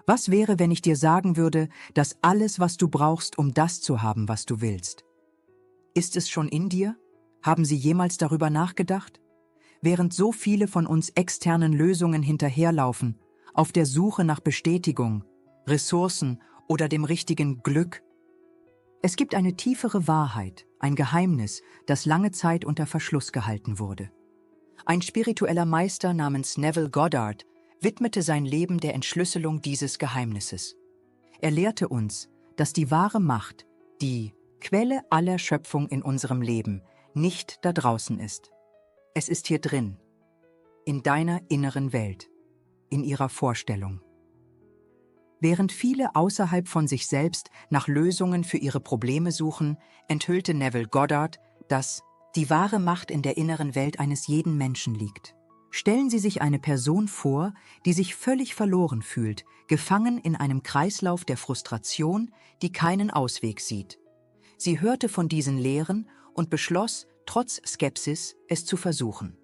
Was wäre, wenn ich dir sagen würde, dass alles, was du brauchst, um das zu haben, was du willst? Ist es schon in dir? Haben Sie jemals darüber nachgedacht? Während so viele von uns externen Lösungen hinterherlaufen, auf der Suche nach Bestätigung, Ressourcen oder dem richtigen Glück. Es gibt eine tiefere Wahrheit, ein Geheimnis, das lange Zeit unter Verschluss gehalten wurde. Ein spiritueller Meister namens Neville Goddard widmete sein Leben der Entschlüsselung dieses Geheimnisses. Er lehrte uns, dass die wahre Macht, die Quelle aller Schöpfung in unserem Leben, nicht da draußen ist. Es ist hier drin, in deiner inneren Welt, in ihrer Vorstellung. Während viele außerhalb von sich selbst nach Lösungen für ihre Probleme suchen, enthüllte Neville Goddard, dass die wahre Macht in der inneren Welt eines jeden Menschen liegt. Stellen Sie sich eine Person vor, die sich völlig verloren fühlt, gefangen in einem Kreislauf der Frustration, die keinen Ausweg sieht. Sie hörte von diesen Lehren und beschloss, trotz Skepsis, es zu versuchen.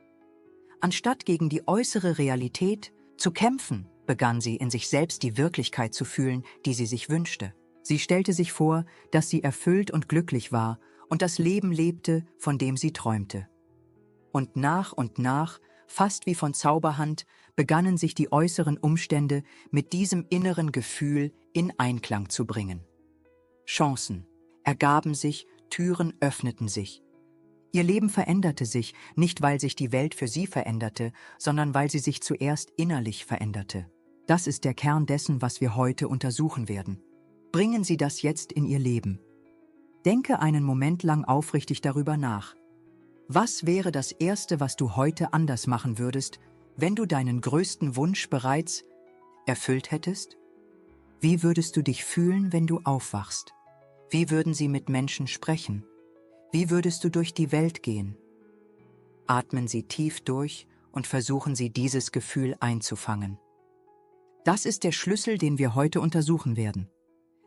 Anstatt gegen die äußere Realität zu kämpfen, begann sie in sich selbst die Wirklichkeit zu fühlen, die sie sich wünschte. Sie stellte sich vor, dass sie erfüllt und glücklich war und das Leben lebte, von dem sie träumte. Und nach, fast wie von Zauberhand, begannen sich die äußeren Umstände mit diesem inneren Gefühl in Einklang zu bringen. Chancen ergaben sich, Türen öffneten sich. Ihr Leben veränderte sich, nicht weil sich die Welt für sie veränderte, sondern weil sie sich zuerst innerlich veränderte. Das ist der Kern dessen, was wir heute untersuchen werden. Bringen Sie das jetzt in Ihr Leben. Denke einen Moment lang aufrichtig darüber nach. Was wäre das Erste, was du heute anders machen würdest, wenn du deinen größten Wunsch bereits erfüllt hättest? Wie würdest du dich fühlen, wenn du aufwachst? Wie würden Sie mit Menschen sprechen? Wie würdest du durch die Welt gehen? Atmen Sie tief durch und versuchen Sie, dieses Gefühl einzufangen. Das ist der Schlüssel, den wir heute untersuchen werden.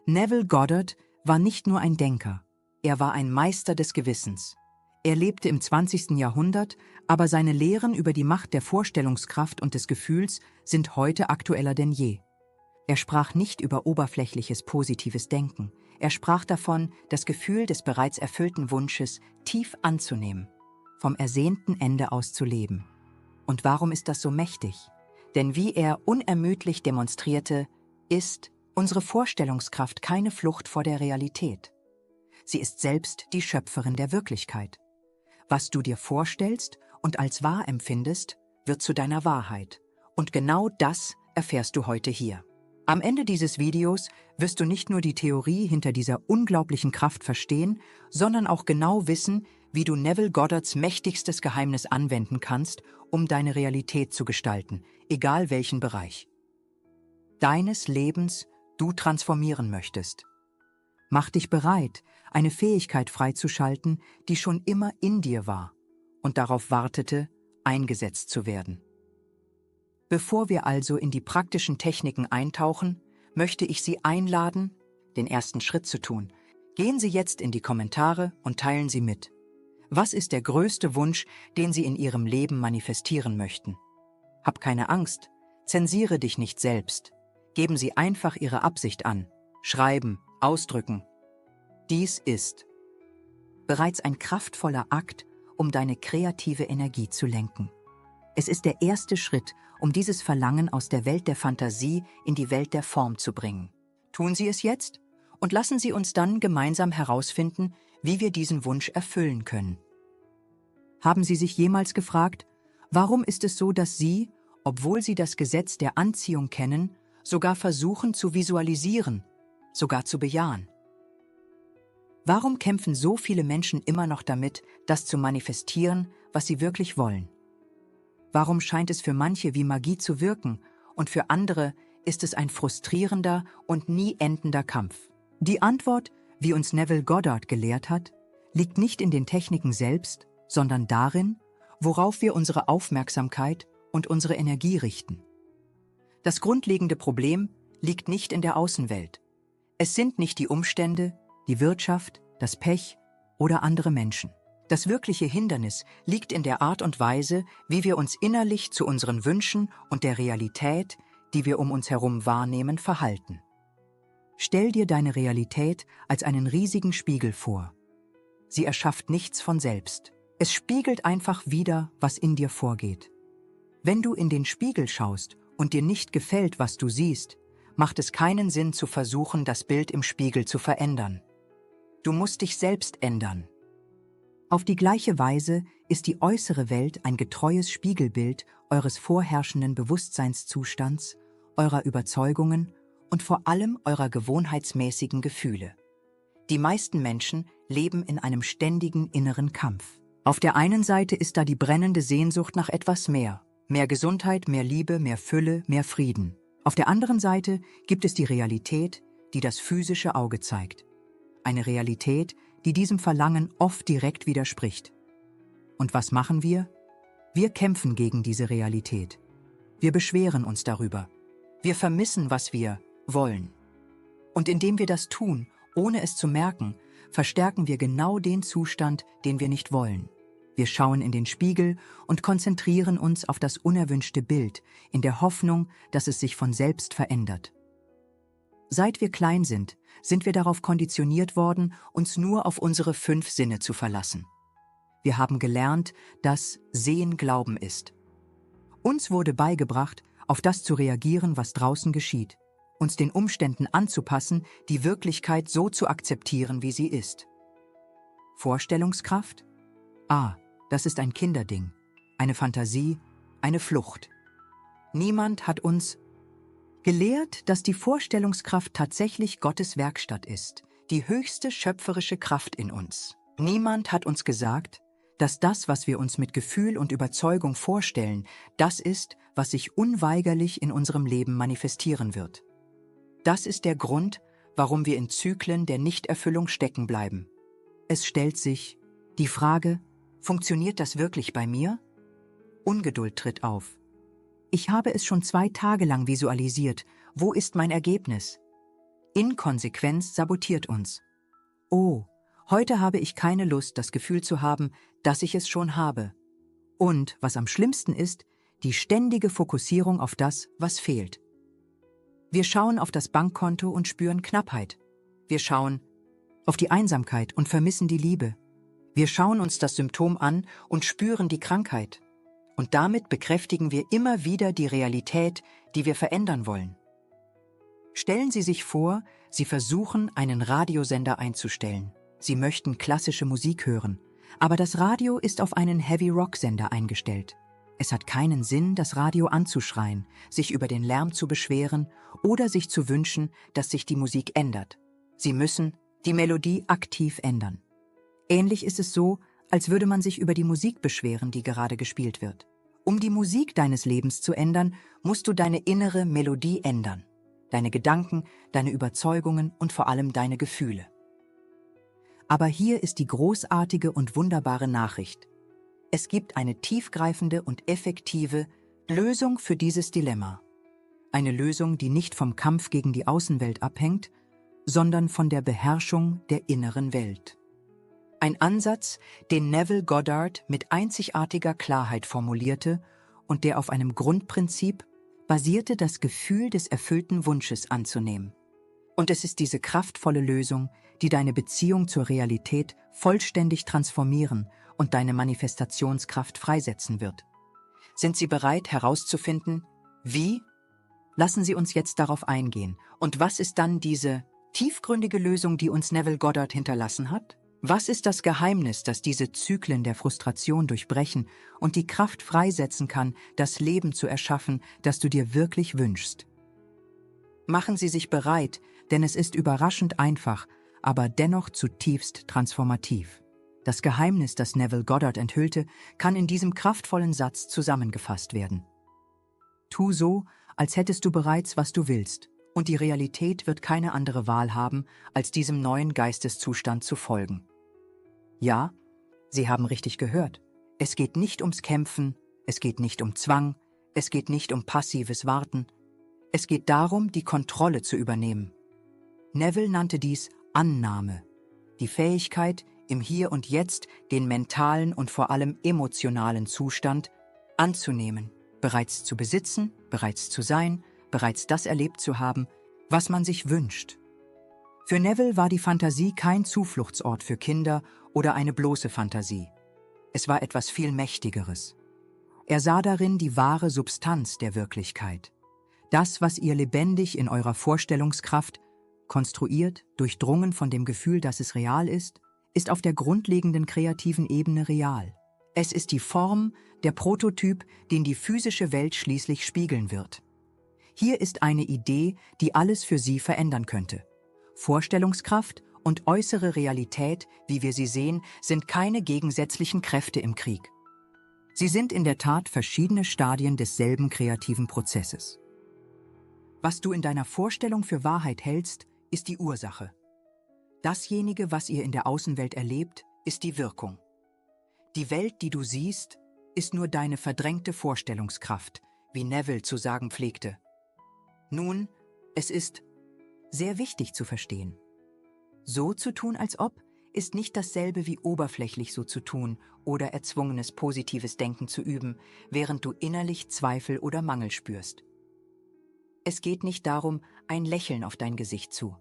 Neville Goddard war nicht nur ein Denker, er war ein Meister des Gewissens. Er lebte im 20. Jahrhundert, aber seine Lehren über die Macht der Vorstellungskraft und des Gefühls sind heute aktueller denn je. Er sprach nicht über oberflächliches positives Denken. Er sprach davon, das Gefühl des bereits erfüllten Wunsches tief anzunehmen, vom ersehnten Ende aus zu leben. Und warum ist das so mächtig? Denn wie er unermüdlich demonstrierte, ist unsere Vorstellungskraft keine Flucht vor der Realität. Sie ist selbst die Schöpferin der Wirklichkeit. Was du dir vorstellst und als wahr empfindest, wird zu deiner Wahrheit. Und genau das erfährst du heute hier. Am Ende dieses Videos wirst du nicht nur die Theorie hinter dieser unglaublichen Kraft verstehen, sondern auch genau wissen, wie du Neville Goddards mächtigstes Geheimnis anwenden kannst, um deine Realität zu gestalten, egal welchen Bereich deines Lebens du transformieren möchtest. Mach dich bereit, eine Fähigkeit freizuschalten, die schon immer in dir war und darauf wartete, eingesetzt zu werden. Bevor wir also in die praktischen Techniken eintauchen, möchte ich Sie einladen, den ersten Schritt zu tun. Gehen Sie jetzt in die Kommentare und teilen Sie mit. Was ist der größte Wunsch, den Sie in Ihrem Leben manifestieren möchten? Hab keine Angst, zensiere dich nicht selbst. Geben Sie einfach Ihre Absicht an. Schreiben, ausdrücken. Dies ist bereits ein kraftvoller Akt, um deine kreative Energie zu lenken. Es ist der erste Schritt, um dieses Verlangen aus der Welt der Fantasie in die Welt der Form zu bringen. Tun Sie es jetzt und lassen Sie uns dann gemeinsam herausfinden, wie wir diesen Wunsch erfüllen können. Haben Sie sich jemals gefragt, warum ist es so, dass Sie, obwohl Sie das Gesetz der Anziehung kennen, sogar versuchen zu visualisieren, sogar zu bejahen? Warum kämpfen so viele Menschen immer noch damit, das zu manifestieren, was sie wirklich wollen? Warum scheint es für manche wie Magie zu wirken und für andere ist es ein frustrierender und nie endender Kampf? Die Antwort, wie uns Neville Goddard gelehrt hat, liegt nicht in den Techniken selbst, sondern darin, worauf wir unsere Aufmerksamkeit und unsere Energie richten. Das grundlegende Problem liegt nicht in der Außenwelt. Es sind nicht die Umstände, die Wirtschaft, das Pech oder andere Menschen. Das wirkliche Hindernis liegt in der Art und Weise, wie wir uns innerlich zu unseren Wünschen und der Realität, die wir um uns herum wahrnehmen, verhalten. Stell dir deine Realität als einen riesigen Spiegel vor. Sie erschafft nichts von selbst. Es spiegelt einfach wider, was in dir vorgeht. Wenn du in den Spiegel schaust und dir nicht gefällt, was du siehst, macht es keinen Sinn zu versuchen, das Bild im Spiegel zu verändern. Du musst dich selbst ändern. Auf die gleiche Weise ist die äußere Welt ein getreues Spiegelbild eures vorherrschenden Bewusstseinszustands, eurer Überzeugungen und vor allem eurer gewohnheitsmäßigen Gefühle. Die meisten Menschen leben in einem ständigen inneren Kampf. Auf der einen Seite ist da die brennende Sehnsucht nach etwas mehr. Mehr Gesundheit, mehr Liebe, mehr Fülle, mehr Frieden. Auf der anderen Seite gibt es die Realität, die das physische Auge zeigt. Eine Realität, die diesem Verlangen oft direkt widerspricht. Und was machen wir? Wir kämpfen gegen diese Realität. Wir beschweren uns darüber. Wir vermissen, was wir wollen. Und indem wir das tun, ohne es zu merken, verstärken wir genau den Zustand, den wir nicht wollen. Wir schauen in den Spiegel und konzentrieren uns auf das unerwünschte Bild, in der Hoffnung, dass es sich von selbst verändert. Seit wir klein sind wir darauf konditioniert worden, uns nur auf unsere 5 Sinne zu verlassen. Wir haben gelernt, dass Sehen Glauben ist. Uns wurde beigebracht, auf das zu reagieren, was draußen geschieht, uns den Umständen anzupassen, die Wirklichkeit so zu akzeptieren, wie sie ist. Vorstellungskraft? Das ist ein Kinderding, eine Fantasie, eine Flucht. Niemand hat uns gelehrt, dass die Vorstellungskraft tatsächlich Gottes Werkstatt ist, die höchste schöpferische Kraft in uns. Niemand hat uns gesagt, dass das, was wir uns mit Gefühl und Überzeugung vorstellen, das ist, was sich unweigerlich in unserem Leben manifestieren wird. Das ist der Grund, warum wir in Zyklen der Nichterfüllung stecken bleiben. Es stellt sich die Frage, funktioniert das wirklich bei mir? Ungeduld tritt auf. Ich habe es schon 2 Tage lang visualisiert. Wo ist mein Ergebnis? Inkonsequenz sabotiert uns. Oh, heute habe ich keine Lust, das Gefühl zu haben, dass ich es schon habe. Und, was am schlimmsten ist, die ständige Fokussierung auf das, was fehlt. Wir schauen auf das Bankkonto und spüren Knappheit. Wir schauen auf die Einsamkeit und vermissen die Liebe. Wir schauen uns das Symptom an und spüren die Krankheit. Und damit bekräftigen wir immer wieder die Realität, die wir verändern wollen. Stellen Sie sich vor, Sie versuchen, einen Radiosender einzustellen. Sie möchten klassische Musik hören, aber das Radio ist auf einen Heavy-Rock-Sender eingestellt. Es hat keinen Sinn, das Radio anzuschreien, sich über den Lärm zu beschweren oder sich zu wünschen, dass sich die Musik ändert. Sie müssen die Melodie aktiv ändern. Ähnlich ist es so, als würde man sich über die Musik beschweren, die gerade gespielt wird. Um die Musik deines Lebens zu ändern, musst du deine innere Melodie ändern. Deine Gedanken, deine Überzeugungen und vor allem deine Gefühle. Aber hier ist die großartige und wunderbare Nachricht. Es gibt eine tiefgreifende und effektive Lösung für dieses Dilemma. Eine Lösung, die nicht vom Kampf gegen die Außenwelt abhängt, sondern von der Beherrschung der inneren Welt. Ein Ansatz, den Neville Goddard mit einzigartiger Klarheit formulierte und der auf einem Grundprinzip basierte, das Gefühl des erfüllten Wunsches anzunehmen. Und es ist diese kraftvolle Lösung, die deine Beziehung zur Realität vollständig transformieren und deine Manifestationskraft freisetzen wird. Sind Sie bereit herauszufinden, wie? Lassen Sie uns jetzt darauf eingehen. Und was ist dann diese tiefgründige Lösung, die uns Neville Goddard hinterlassen hat? Was ist das Geheimnis, das diese Zyklen der Frustration durchbrechen und die Kraft freisetzen kann, das Leben zu erschaffen, das du dir wirklich wünschst? Machen Sie sich bereit, denn es ist überraschend einfach, aber dennoch zutiefst transformativ. Das Geheimnis, das Neville Goddard enthüllte, kann in diesem kraftvollen Satz zusammengefasst werden. Tu so, als hättest du bereits, was du willst, und die Realität wird keine andere Wahl haben, als diesem neuen Geisteszustand zu folgen. Ja, Sie haben richtig gehört. Es geht nicht ums Kämpfen, es geht nicht um Zwang, es geht nicht um passives Warten. Es geht darum, die Kontrolle zu übernehmen. Neville nannte dies Annahme, die Fähigkeit, im Hier und Jetzt den mentalen und vor allem emotionalen Zustand anzunehmen, bereits zu besitzen, bereits zu sein, bereits das erlebt zu haben, was man sich wünscht. Für Neville war die Fantasie kein Zufluchtsort für Kinder oder eine bloße Fantasie. Es war etwas viel Mächtigeres. Er sah darin die wahre Substanz der Wirklichkeit. Das, was ihr lebendig in eurer Vorstellungskraft, konstruiert, durchdrungen von dem Gefühl, dass es real ist auf der grundlegenden kreativen Ebene real. Es ist die Form, der Prototyp, den die physische Welt schließlich spiegeln wird. Hier ist eine Idee, die alles für Sie verändern könnte. Vorstellungskraft und äußere Realität, wie wir sie sehen, sind keine gegensätzlichen Kräfte im Krieg. Sie sind in der Tat verschiedene Stadien desselben kreativen Prozesses. Was du in deiner Vorstellung für Wahrheit hältst, ist die Ursache. Dasjenige, was ihr in der Außenwelt erlebt, ist die Wirkung. Die Welt, die du siehst, ist nur deine verdrängte Vorstellungskraft, wie Neville zu sagen pflegte. Nun, es ist sehr wichtig zu verstehen. So zu tun, als ob, ist nicht dasselbe wie oberflächlich so zu tun oder erzwungenes positives Denken zu üben, während du innerlich Zweifel oder Mangel spürst. Es geht nicht darum, ein Lächeln auf dein Gesicht zu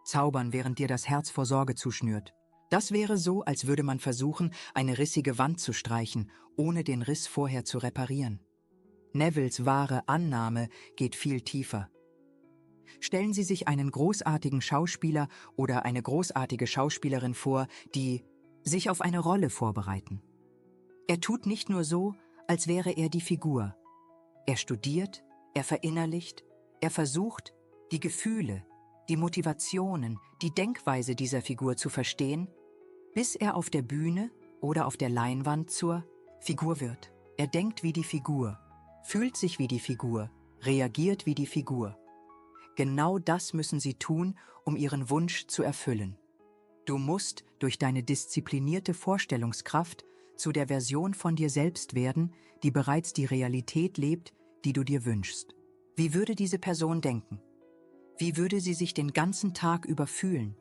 zaubern, während dir das Herz vor Sorge zuschnürt. Das wäre so, als würde man versuchen, eine rissige Wand zu streichen, ohne den Riss vorher zu reparieren. Nevilles wahre Annahme geht viel tiefer. Stellen Sie sich einen großartigen Schauspieler oder eine großartige Schauspielerin vor, die sich auf eine Rolle vorbereiten. Er tut nicht nur so, als wäre er die Figur. Er studiert, er verinnerlicht, er versucht, die Gefühle, die Motivationen, die Denkweise dieser Figur zu verstehen, bis er auf der Bühne oder auf der Leinwand zur Figur wird. Er denkt wie die Figur, fühlt sich wie die Figur, reagiert wie die Figur. Genau das müssen Sie tun, um Ihren Wunsch zu erfüllen. Du musst durch deine disziplinierte Vorstellungskraft zu der Version von dir selbst werden, die bereits die Realität lebt, die du dir wünschst. Wie würde diese Person denken? Wie würde sie sich den ganzen Tag über fühlen?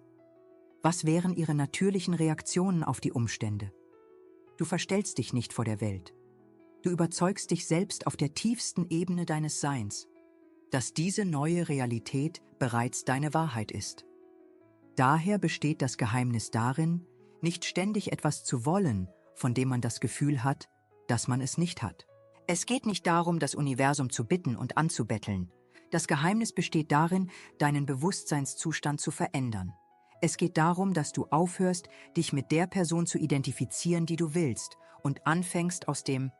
Was wären ihre natürlichen Reaktionen auf die Umstände? Du verstellst dich nicht vor der Welt. Du überzeugst dich selbst auf der tiefsten Ebene deines Seins, dass diese neue Realität bereits deine Wahrheit ist. Daher besteht das Geheimnis darin, nicht ständig etwas zu wollen, von dem man das Gefühl hat, dass man es nicht hat. Es geht nicht darum, das Universum zu bitten und anzubetteln. Das Geheimnis besteht darin, deinen Bewusstseinszustand zu verändern. Es geht darum, dass du aufhörst, dich mit der Person zu identifizieren, die du willst, und anfängst, aus dem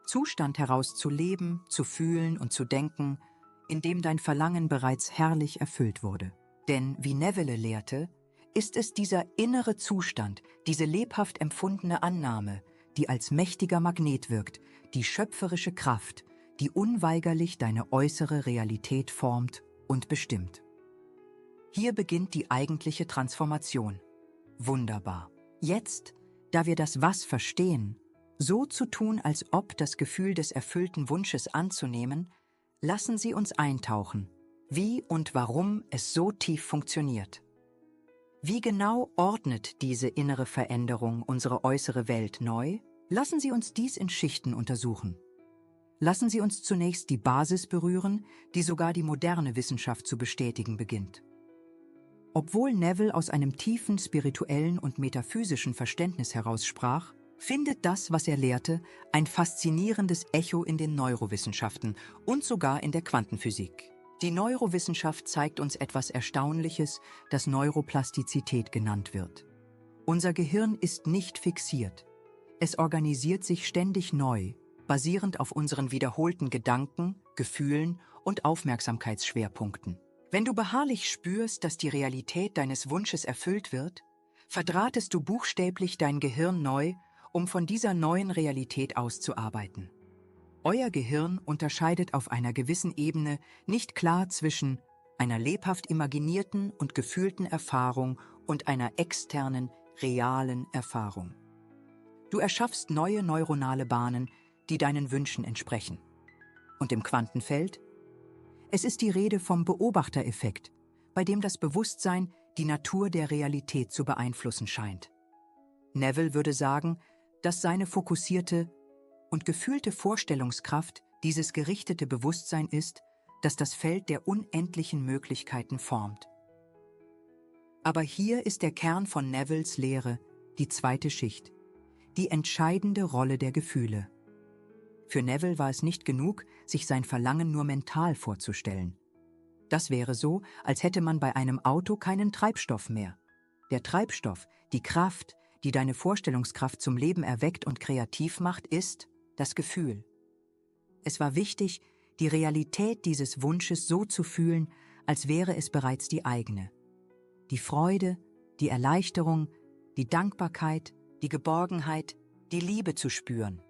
Zustand heraus zu leben, zu fühlen und zu denken, in dem dein Verlangen bereits herrlich erfüllt wurde. Denn, wie Neville lehrte, ist es dieser innere Zustand, diese lebhaft empfundene Annahme, die als mächtiger Magnet wirkt, die schöpferische Kraft, die unweigerlich deine äußere Realität formt und bestimmt. Hier beginnt die eigentliche Transformation. Wunderbar. Jetzt, da wir das Was verstehen, so zu tun, als ob das Gefühl des erfüllten Wunsches anzunehmen, lassen Sie uns eintauchen, wie und warum es so tief funktioniert. Wie genau ordnet diese innere Veränderung unsere äußere Welt neu? Lassen Sie uns dies in Schichten untersuchen. Lassen Sie uns zunächst die Basis berühren, die sogar die moderne Wissenschaft zu bestätigen beginnt. Obwohl Neville aus einem tiefen spirituellen und metaphysischen Verständnis heraus sprach, findet das, was er lehrte, ein faszinierendes Echo in den Neurowissenschaften und sogar in der Quantenphysik. Die Neurowissenschaft zeigt uns etwas Erstaunliches, das Neuroplastizität genannt wird. Unser Gehirn ist nicht fixiert. Es organisiert sich ständig neu, basierend auf unseren wiederholten Gedanken, Gefühlen und Aufmerksamkeitsschwerpunkten. Wenn du beharrlich spürst, dass die Realität deines Wunsches erfüllt wird, verdrahtest du buchstäblich dein Gehirn neu, um von dieser neuen Realität auszuarbeiten. Euer Gehirn unterscheidet auf einer gewissen Ebene nicht klar zwischen einer lebhaft imaginierten und gefühlten Erfahrung und einer externen, realen Erfahrung. Du erschaffst neue neuronale Bahnen, die deinen Wünschen entsprechen. Und im Quantenfeld? Es ist die Rede vom Beobachtereffekt, bei dem das Bewusstsein die Natur der Realität zu beeinflussen scheint. Neville würde sagen, dass seine fokussierte und gefühlte Vorstellungskraft dieses gerichtete Bewusstsein ist, das das Feld der unendlichen Möglichkeiten formt. Aber hier ist der Kern von Nevilles Lehre, die zweite Schicht, die entscheidende Rolle der Gefühle. Für Neville war es nicht genug, sich sein Verlangen nur mental vorzustellen. Das wäre so, als hätte man bei einem Auto keinen Treibstoff mehr. Der Treibstoff, die Kraft, die deine Vorstellungskraft zum Leben erweckt und kreativ macht, ist das Gefühl. Es war wichtig, die Realität dieses Wunsches so zu fühlen, als wäre es bereits die eigene. Die Freude, die Erleichterung, die Dankbarkeit, die Geborgenheit, die Liebe zu spüren.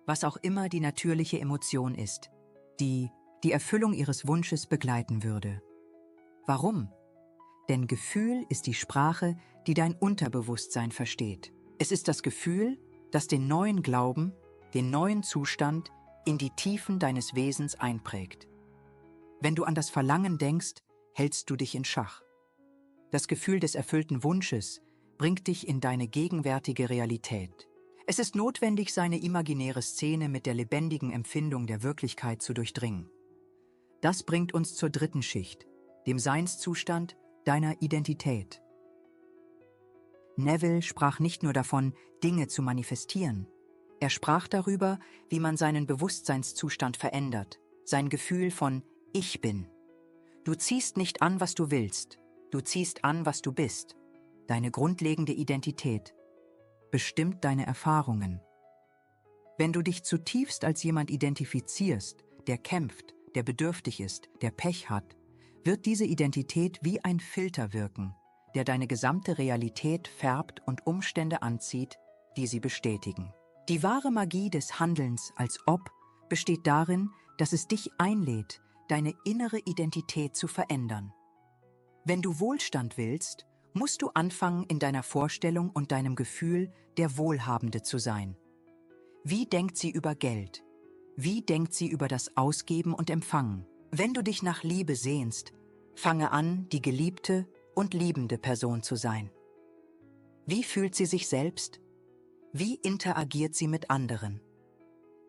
Was auch immer die natürliche Emotion ist, die die Erfüllung ihres Wunsches begleiten würde. Warum? Denn Gefühl ist die Sprache, die dein Unterbewusstsein versteht. Es ist das Gefühl, das den neuen Glauben, den neuen Zustand in die Tiefen deines Wesens einprägt. Wenn du an das Verlangen denkst, hältst du dich in Schach. Das Gefühl des erfüllten Wunsches bringt dich in deine gegenwärtige Realität. Es ist notwendig, seine imaginäre Szene mit der lebendigen Empfindung der Wirklichkeit zu durchdringen. Das bringt uns zur dritten Schicht, dem Seinszustand deiner Identität. Neville sprach nicht nur davon, Dinge zu manifestieren. Er sprach darüber, wie man seinen Bewusstseinszustand verändert, sein Gefühl von Ich bin. Du ziehst nicht an, was du willst, du ziehst an, was du bist. Deine grundlegende Identität bestimmt deine Erfahrungen. Wenn du dich zutiefst als jemand identifizierst, der kämpft, der bedürftig ist, der Pech hat, wird diese Identität wie ein Filter wirken, der deine gesamte Realität färbt und Umstände anzieht, die sie bestätigen. Die wahre Magie des Handelns als Ob besteht darin, dass es dich einlädt, deine innere Identität zu verändern. Wenn du Wohlstand willst, musst du anfangen, in deiner Vorstellung und deinem Gefühl der Wohlhabende zu sein. Wie denkt sie über Geld? Wie denkt sie über das Ausgeben und Empfangen? Wenn du dich nach Liebe sehnst, fange an, die geliebte und liebende Person zu sein. Wie fühlt sie sich selbst? Wie interagiert sie mit anderen?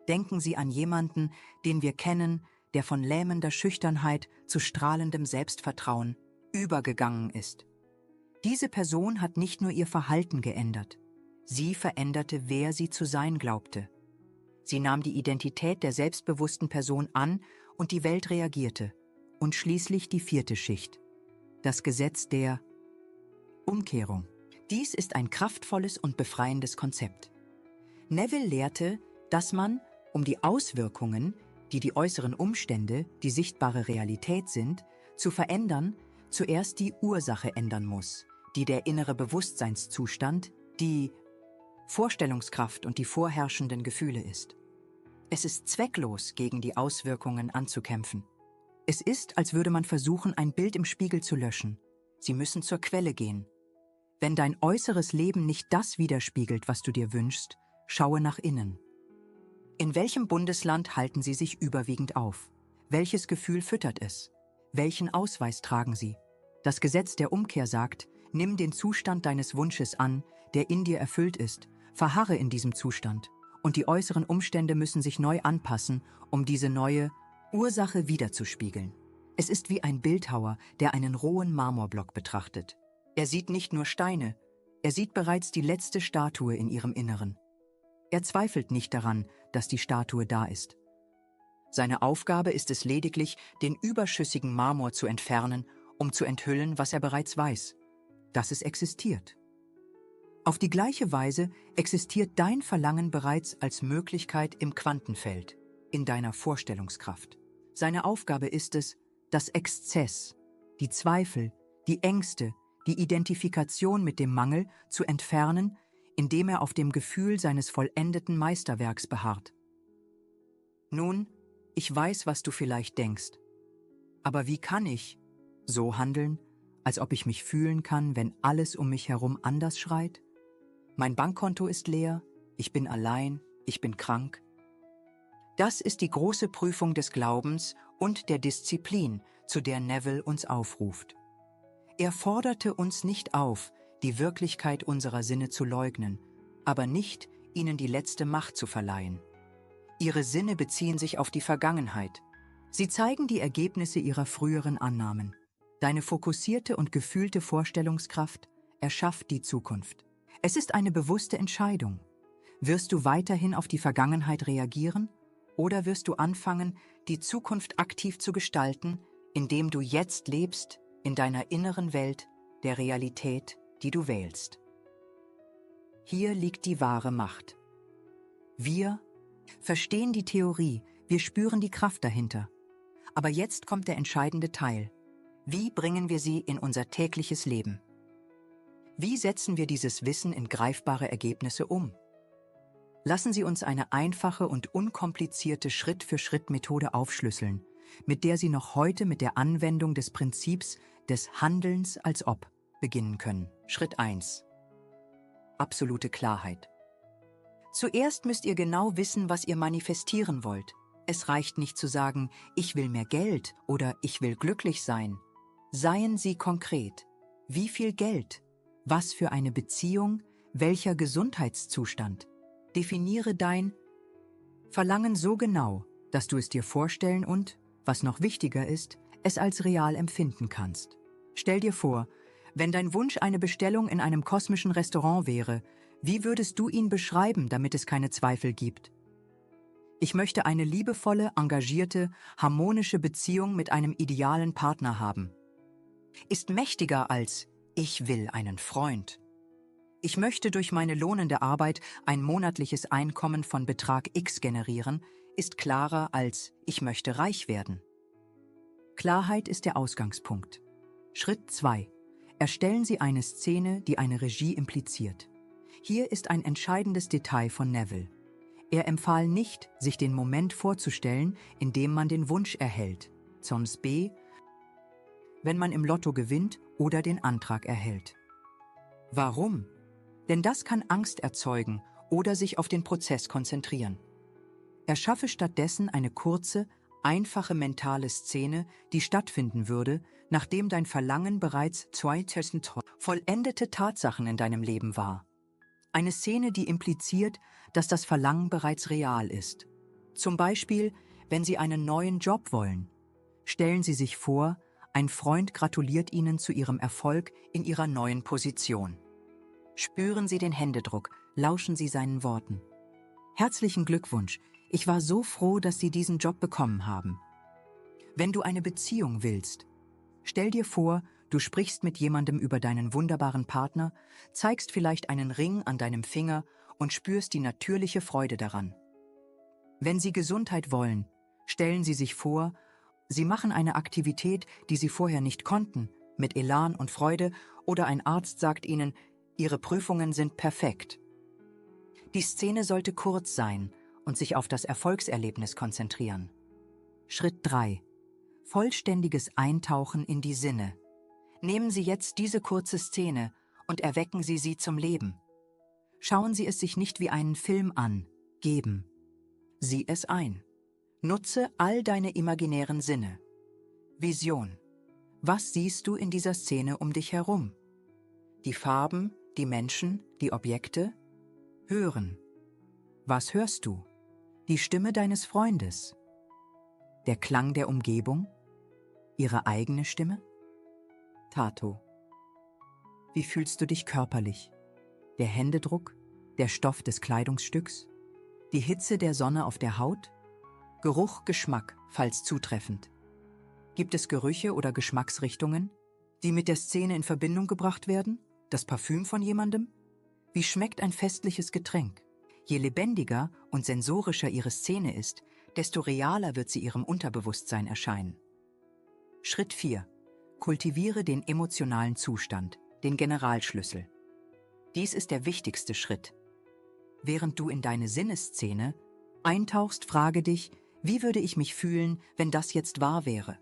Denken Sie an jemanden, den wir kennen, der von lähmender Schüchternheit zu strahlendem Selbstvertrauen übergegangen ist. Diese Person hat nicht nur ihr Verhalten geändert, sie veränderte, wer sie zu sein glaubte. Sie nahm die Identität der selbstbewussten Person an und die Welt reagierte. Und schließlich die vierte Schicht, das Gesetz der Umkehrung. Dies ist ein kraftvolles und befreiendes Konzept. Neville lehrte, dass man, um die Auswirkungen, die die äußeren Umstände, die sichtbare Realität sind, zu verändern, zuerst die Ursache ändern muss, die der innere Bewusstseinszustand, die Vorstellungskraft und die vorherrschenden Gefühle ist. Es ist zwecklos, gegen die Auswirkungen anzukämpfen. Es ist, als würde man versuchen, ein Bild im Spiegel zu löschen. Sie müssen zur Quelle gehen. Wenn dein äußeres Leben nicht das widerspiegelt, was du dir wünschst, schaue nach innen. In welchem Bundesland halten Sie sich überwiegend auf? Welches Gefühl füttert es? Welchen Ausweis tragen Sie? Das Gesetz der Umkehr sagt, nimm den Zustand deines Wunsches an, der in dir erfüllt ist, verharre in diesem Zustand, und die äußeren Umstände müssen sich neu anpassen, um diese neue Ursache widerzuspiegeln. Es ist wie ein Bildhauer, der einen rohen Marmorblock betrachtet. Er sieht nicht nur Steine, er sieht bereits die letzte Statue in ihrem Inneren. Er zweifelt nicht daran, dass die Statue da ist. Seine Aufgabe ist es lediglich, den überschüssigen Marmor zu entfernen, um zu enthüllen, was er bereits weiß, dass es existiert. Auf die gleiche Weise existiert dein Verlangen bereits als Möglichkeit im Quantenfeld, in deiner Vorstellungskraft. Seine Aufgabe ist es, das Exzess, die Zweifel, die Ängste, die Identifikation mit dem Mangel zu entfernen, indem er auf dem Gefühl seines vollendeten Meisterwerks beharrt. Nun, ich weiß, was du vielleicht denkst. Aber wie kann ich so handeln, als ob ich mich fühlen kann, wenn alles um mich herum anders schreit? Mein Bankkonto ist leer, ich bin allein, ich bin krank. Das ist die große Prüfung des Glaubens und der Disziplin, zu der Neville uns aufruft. Er forderte uns nicht auf, die Wirklichkeit unserer Sinne zu leugnen, aber nicht, ihnen die letzte Macht zu verleihen. Ihre Sinne beziehen sich auf die Vergangenheit, Sie zeigen die Ergebnisse ihrer früheren Annahmen. Deine fokussierte und gefühlte Vorstellungskraft erschafft die Zukunft. Es ist eine bewusste Entscheidung. Wirst du weiterhin auf die Vergangenheit reagieren oder wirst du anfangen, die Zukunft aktiv zu gestalten, indem du jetzt lebst in deiner inneren Welt der Realität, die du wählst? Hier liegt die wahre Macht. Wir verstehen die Theorie, wir spüren die Kraft dahinter. Aber jetzt kommt der entscheidende Teil. Wie bringen wir sie in unser tägliches Leben? Wie setzen wir dieses Wissen in greifbare Ergebnisse um? Lassen Sie uns eine einfache und unkomplizierte Schritt-für-Schritt-Methode aufschlüsseln, mit der Sie noch heute mit der Anwendung des Prinzips des Handelns als ob beginnen können. Schritt 1. Absolute Klarheit. Zuerst müsst ihr genau wissen, was ihr manifestieren wollt. Es reicht nicht zu sagen, ich will mehr Geld oder ich will glücklich sein. Seien Sie konkret. Wie viel Geld? Was für eine Beziehung? Welcher Gesundheitszustand? Definiere dein Verlangen so genau, dass du es dir vorstellen und, was noch wichtiger ist, es als real empfinden kannst. Stell dir vor, wenn dein Wunsch eine Bestellung in einem kosmischen Restaurant wäre, wie würdest du ihn beschreiben, damit es keine Zweifel gibt? Ich möchte eine liebevolle, engagierte, harmonische Beziehung mit einem idealen Partner haben. Ist mächtiger als ich will einen Freund. Ich möchte durch meine lohnende Arbeit ein monatliches Einkommen von Betrag X generieren, ist klarer als ich möchte reich werden. Klarheit ist der Ausgangspunkt. Schritt 2. Erstellen Sie eine Szene, die eine Regie impliziert. Hier ist ein entscheidendes Detail von Neville. Er empfahl nicht, sich den Moment vorzustellen, in dem man den Wunsch erhält, sonst B, wenn man im Lotto gewinnt oder den Antrag erhält. Warum? Denn das kann Angst erzeugen oder sich auf den Prozess konzentrieren. Erschaffe stattdessen eine kurze, einfache mentale Szene, die stattfinden würde, nachdem dein Verlangen bereits vollendete Tatsachen in deinem Leben war. Eine Szene, die impliziert, dass das Verlangen bereits real ist. Zum Beispiel, wenn Sie einen neuen Job wollen. Stellen Sie sich vor, ein Freund gratuliert Ihnen zu Ihrem Erfolg in Ihrer neuen Position. Spüren Sie den Händedruck, lauschen Sie seinen Worten. Herzlichen Glückwunsch, ich war so froh, dass Sie diesen Job bekommen haben. Wenn du eine Beziehung willst, stell dir vor, du sprichst mit jemandem über deinen wunderbaren Partner, zeigst vielleicht einen Ring an deinem Finger und spürst die natürliche Freude daran. Wenn Sie Gesundheit wollen, stellen Sie sich vor, Sie machen eine Aktivität, die Sie vorher nicht konnten, mit Elan und Freude, oder ein Arzt sagt Ihnen, Ihre Prüfungen sind perfekt. Die Szene sollte kurz sein und sich auf das Erfolgserlebnis konzentrieren. Schritt 3. Vollständiges Eintauchen in die Sinne. Nehmen Sie jetzt diese kurze Szene und erwecken Sie sie zum Leben. Schauen Sie es sich nicht wie einen Film an, geben. Sieh es ein. Nutze all deine imaginären Sinne. Vision. Was siehst du in dieser Szene um dich herum? Die Farben, die Menschen, die Objekte? Hören. Was hörst du? Die Stimme deines Freundes? Der Klang der Umgebung? Ihre eigene Stimme? Tato. Wie fühlst du dich körperlich? Der Händedruck? Der Stoff des Kleidungsstücks? Die Hitze der Sonne auf der Haut? Geruch, Geschmack, falls zutreffend. Gibt es Gerüche oder Geschmacksrichtungen, die mit der Szene in Verbindung gebracht werden? Das Parfüm von jemandem? Wie schmeckt ein festliches Getränk? Je lebendiger und sensorischer Ihre Szene ist, desto realer wird sie Ihrem Unterbewusstsein erscheinen. Schritt 4. Kultiviere den emotionalen Zustand, den Generalschlüssel. Dies ist der wichtigste Schritt. Während du in deine Sinnesszene eintauchst, frage dich, wie würde ich mich fühlen, wenn das jetzt wahr wäre?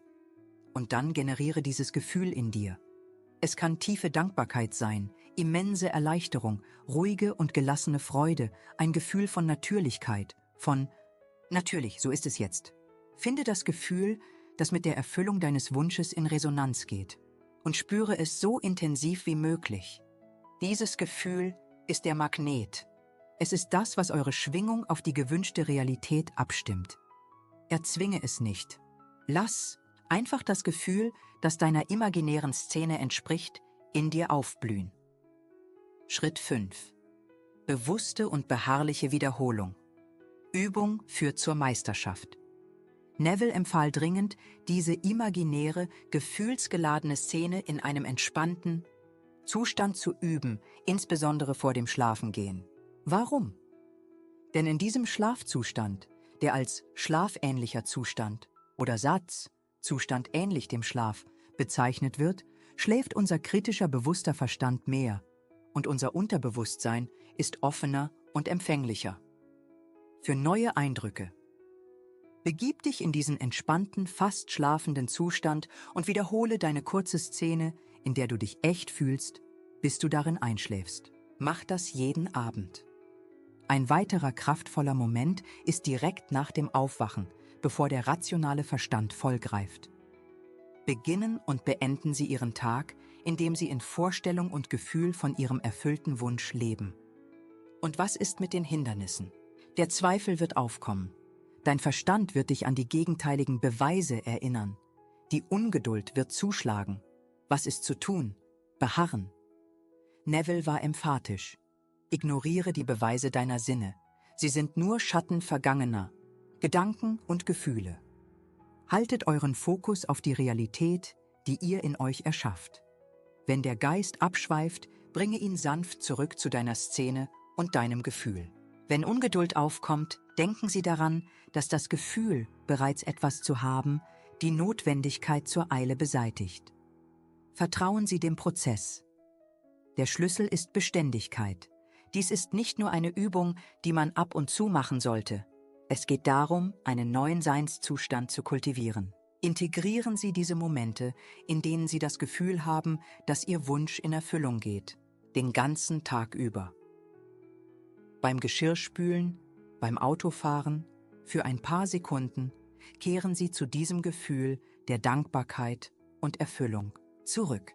Und dann generiere dieses Gefühl in dir. Es kann tiefe Dankbarkeit sein, immense Erleichterung, ruhige und gelassene Freude, ein Gefühl von Natürlichkeit, von natürlich, so ist es jetzt. Finde das Gefühl, das mit der Erfüllung deines Wunsches in Resonanz geht, und spüre es so intensiv wie möglich. Dieses Gefühl ist der Magnet. Es ist das, was eure Schwingung auf die gewünschte Realität abstimmt. Erzwinge es nicht. Lass einfach das Gefühl, das deiner imaginären Szene entspricht, in dir aufblühen. Schritt 5. Bewusste und beharrliche Wiederholung. Übung führt zur Meisterschaft. Neville empfahl dringend, diese imaginäre, gefühlsgeladene Szene in einem entspannten Zustand zu üben, insbesondere vor dem Schlafengehen. Warum? Denn in diesem Schlafzustand, der als schlafähnlicher Zustand oder Satz, Zustand ähnlich dem Schlaf, bezeichnet wird, schläft unser kritischer, bewusster Verstand mehr und unser Unterbewusstsein ist offener und empfänglicher für neue Eindrücke. Begib dich in diesen entspannten, fast schlafenden Zustand und wiederhole deine kurze Szene, in der du dich echt fühlst, bis du darin einschläfst. Mach das jeden Abend. Ein weiterer kraftvoller Moment ist direkt nach dem Aufwachen, bevor der rationale Verstand vollgreift. Beginnen und beenden Sie Ihren Tag, indem Sie in Vorstellung und Gefühl von Ihrem erfüllten Wunsch leben. Und was ist mit den Hindernissen? Der Zweifel wird aufkommen. Dein Verstand wird dich an die gegenteiligen Beweise erinnern. Die Ungeduld wird zuschlagen. Was ist zu tun? Beharren. Neville war emphatisch. Ignoriere die Beweise deiner Sinne. Sie sind nur Schatten vergangener Gedanken und Gefühle. Haltet euren Fokus auf die Realität, die ihr in euch erschafft. Wenn der Geist abschweift, bringe ihn sanft zurück zu deiner Szene und deinem Gefühl. Wenn Ungeduld aufkommt, denken Sie daran, dass das Gefühl, bereits etwas zu haben, die Notwendigkeit zur Eile beseitigt. Vertrauen Sie dem Prozess. Der Schlüssel ist Beständigkeit. Dies ist nicht nur eine Übung, die man ab und zu machen sollte. Es geht darum, einen neuen Seinszustand zu kultivieren. Integrieren Sie diese Momente, in denen Sie das Gefühl haben, dass Ihr Wunsch in Erfüllung geht, den ganzen Tag über. Beim Geschirrspülen, beim Autofahren, für ein paar Sekunden kehren Sie zu diesem Gefühl der Dankbarkeit und Erfüllung zurück.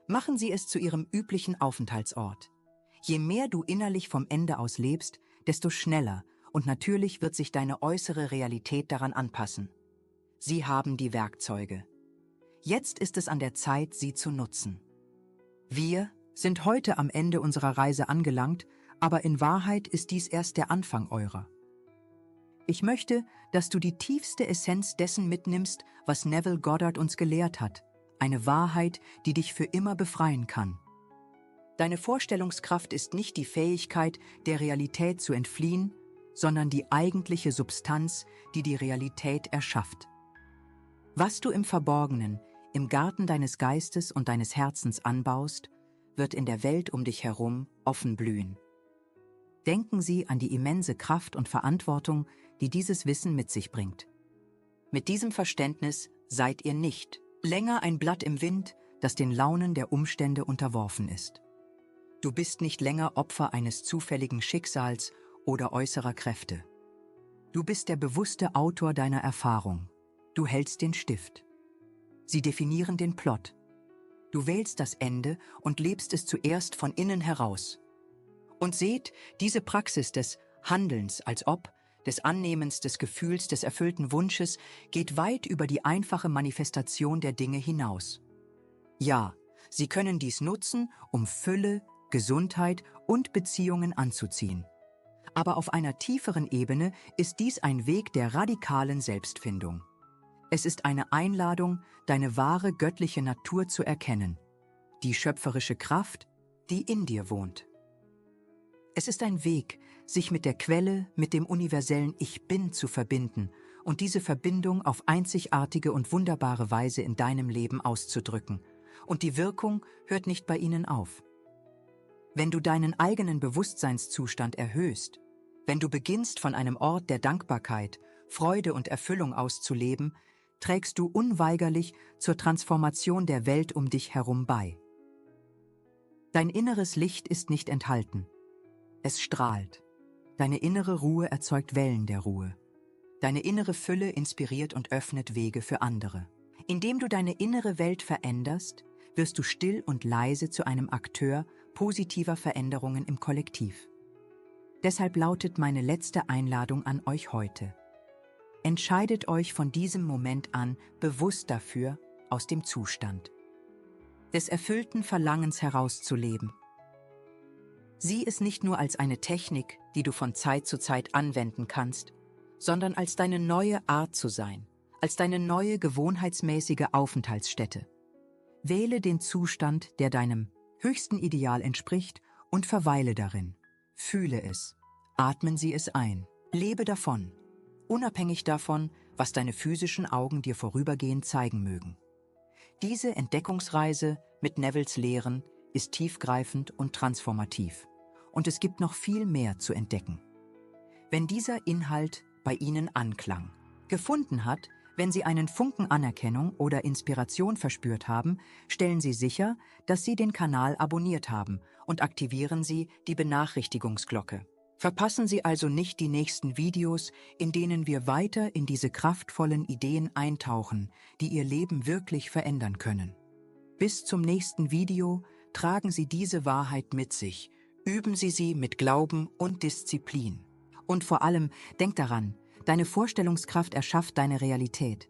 Machen Sie es zu Ihrem üblichen Aufenthaltsort. Je mehr du innerlich vom Ende aus lebst, desto schneller und natürlich wird sich deine äußere Realität daran anpassen. Sie haben die Werkzeuge. Jetzt ist es an der Zeit, sie zu nutzen. Wir sind heute am Ende unserer Reise angelangt, aber in Wahrheit ist dies erst der Anfang eurer. Ich möchte, dass du die tiefste Essenz dessen mitnimmst, was Neville Goddard uns gelehrt hat, eine Wahrheit, die dich für immer befreien kann. Deine Vorstellungskraft ist nicht die Fähigkeit, der Realität zu entfliehen, sondern die eigentliche Substanz, die die Realität erschafft. Was du im Verborgenen, im Garten deines Geistes und deines Herzens anbaust, wird in der Welt um dich herum offen blühen. Denken Sie an die immense Kraft und Verantwortung, die dieses Wissen mit sich bringt. Mit diesem Verständnis seid ihr nicht länger ein Blatt im Wind, das den Launen der Umstände unterworfen ist. Du bist nicht länger Opfer eines zufälligen Schicksals oder äußerer Kräfte. Du bist der bewusste Autor deiner Erfahrung. Du hältst den Stift. Sie definieren den Plot. Du wählst das Ende und lebst es zuerst von innen heraus. Und seht, diese Praxis des Handelns als ob, des Annehmens des Gefühls, des erfüllten Wunsches, geht weit über die einfache Manifestation der Dinge hinaus. Ja, Sie können dies nutzen, um Fülle, Gesundheit und Beziehungen anzuziehen. Aber auf einer tieferen Ebene ist dies ein Weg der radikalen Selbstfindung. Es ist eine Einladung, deine wahre göttliche Natur zu erkennen, die schöpferische Kraft, die in dir wohnt. Es ist ein Weg, sich mit der Quelle, mit dem universellen Ich Bin zu verbinden und diese Verbindung auf einzigartige und wunderbare Weise in deinem Leben auszudrücken. Und die Wirkung hört nicht bei ihnen auf. Wenn du deinen eigenen Bewusstseinszustand erhöhst, wenn du beginnst, von einem Ort der Dankbarkeit, Freude und Erfüllung auszuleben, trägst du unweigerlich zur Transformation der Welt um dich herum bei. Dein inneres Licht ist nicht enthalten. Es strahlt. Deine innere Ruhe erzeugt Wellen der Ruhe. Deine innere Fülle inspiriert und öffnet Wege für andere. Indem du deine innere Welt veränderst, wirst du still und leise zu einem Akteur positiver Veränderungen im Kollektiv. Deshalb lautet meine letzte Einladung an euch heute: Entscheidet euch von diesem Moment an bewusst dafür, aus dem Zustand des erfüllten Verlangens herauszuleben. Sieh es nicht nur als eine Technik, die du von Zeit zu Zeit anwenden kannst, sondern als deine neue Art zu sein, als deine neue gewohnheitsmäßige Aufenthaltsstätte. Wähle den Zustand, der deinem höchsten Ideal entspricht, und verweile darin. Fühle es. Atmen Sie es ein. Lebe davon, unabhängig davon, was deine physischen Augen dir vorübergehend zeigen mögen. Diese Entdeckungsreise mit Nevilles Lehren ist tiefgreifend und transformativ. Und es gibt noch viel mehr zu entdecken. Wenn dieser Inhalt bei Ihnen Anklang gefunden hat, wenn Sie einen Funken Anerkennung oder Inspiration verspürt haben, stellen Sie sicher, dass Sie den Kanal abonniert haben und aktivieren Sie die Benachrichtigungsglocke. Verpassen Sie also nicht die nächsten Videos, in denen wir weiter in diese kraftvollen Ideen eintauchen, die Ihr Leben wirklich verändern können. Bis zum nächsten Video tragen Sie diese Wahrheit mit sich, üben Sie sie mit Glauben und Disziplin. Und vor allem, denk daran, deine Vorstellungskraft erschafft deine Realität.